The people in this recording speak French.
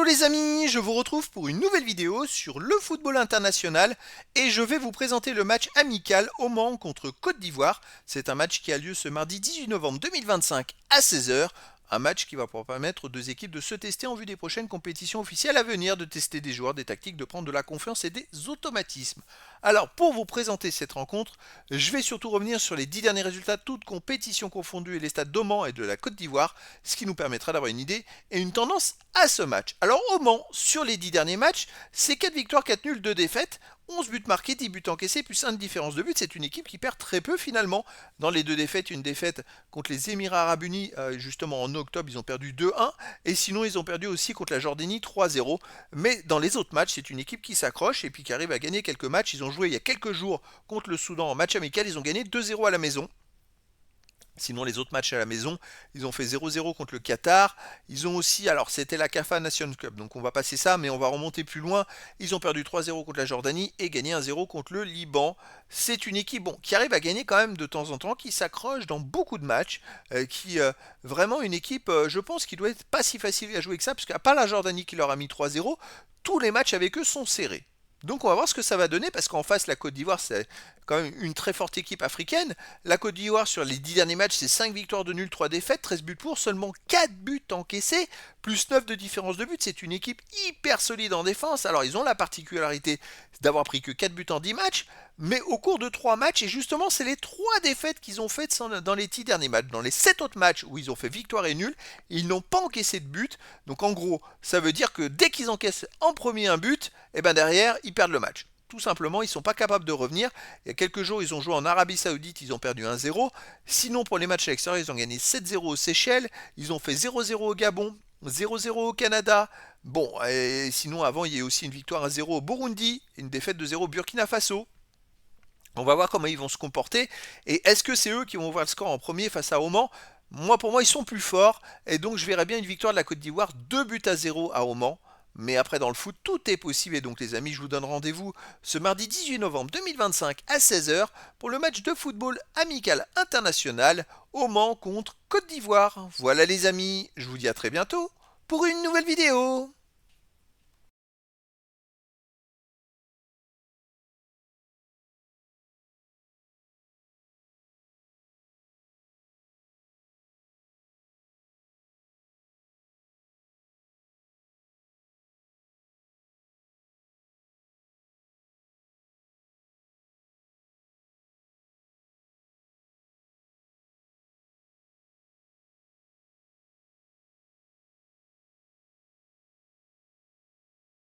Hello les amis, je vous retrouve pour une nouvelle vidéo sur le football international et je vais vous présenter le match amical Oman contre Côte d'Ivoire. C'est un match qui a lieu ce mardi 18 novembre 2025 à 16 heures. Un match qui va pouvoir permettre aux deux équipes de se tester en vue des prochaines compétitions officielles à venir, de tester des joueurs, des tactiques, de prendre de la confiance et des automatismes. Alors pour vous présenter cette rencontre, je vais surtout revenir sur les 10 derniers résultats, toutes compétitions confondues et les stades d'Oman et de la Côte d'Ivoire, ce qui nous permettra d'avoir une idée et une tendance à ce match. Alors Oman, sur les 10 derniers matchs, c'est 4 victoires, 4 nuls, 2 défaites, 11 buts marqués, 10 buts encaissés, plus 1 de différence de but. C'est une équipe qui perd très peu finalement. Dans les deux défaites, une défaite contre les Émirats Arabes Unis, justement en octobre, ils ont perdu 2-1. Et sinon, ils ont perdu aussi contre la Jordanie 3-0. Mais dans les autres matchs, c'est une équipe qui s'accroche et puis qui arrive à gagner quelques matchs. Ils ont joué il y a quelques jours contre le Soudan en match amical. Ils ont gagné 2-0 à la maison. Sinon, les autres matchs à la maison, ils ont fait 0-0 contre le Qatar. Ils ont aussi, alors c'était la CAF Nations Cup, donc on va passer ça, mais on va remonter plus loin. Ils ont perdu 3-0 contre la Jordanie et gagné 1-0 contre le Liban. C'est une équipe qui arrive à gagner quand même de temps en temps, qui s'accroche dans beaucoup de matchs, qui vraiment une équipe, je pense, qui doit être pas si facile à jouer que ça, parce qu'à part la Jordanie qui leur a mis 3-0, tous les matchs avec eux sont serrés. Donc on va voir ce que ça va donner parce qu'en face la Côte d'Ivoire c'est quand même une très forte équipe africaine. La Côte d'Ivoire sur les 10 derniers matchs c'est 5 victoires de nul, 3 défaites, 13 buts pour, seulement 4 buts encaissés, plus 9 de différence de but. C'est une équipe hyper solide en défense. Alors ils ont la particularité d'avoir pris que 4 buts en 10 matchs, mais au cours de 3 matchs, et justement c'est les 3 défaites qu'ils ont faites dans les 10 derniers matchs. Dans les 7 autres matchs où ils ont fait victoire et nul, ils n'ont pas encaissé de but. Donc en gros, ça veut dire que dès qu'ils encaissent en premier un but, et ben derrière, ils perdent le match. Tout simplement, ils ne sont pas capables de revenir. Il y a quelques jours, ils ont joué en Arabie Saoudite, ils ont perdu 1-0. Sinon, pour les matchs à l'extérieur, ils ont gagné 7-0 aux Seychelles, ils ont fait 0-0 au Gabon, 0-0 au Canada. Bon, et sinon, avant, il y a aussi une victoire à 0 au Burundi, une défaite de 0 au Burkina Faso. On va voir comment ils vont se comporter. Et est-ce que c'est eux qui vont ouvrir le score en premier face à Oman? Moi, pour moi, ils sont plus forts. Et donc, je verrais bien une victoire de la Côte d'Ivoire, 2 buts à 0 à Oman. Mais après, dans le foot, tout est possible. Et donc, les amis, je vous donne rendez-vous ce mardi 18 novembre 2025 à 16 heures pour le match de football amical international Oman contre Côte d'Ivoire. Voilà, les amis, je vous dis à très bientôt pour une nouvelle vidéo.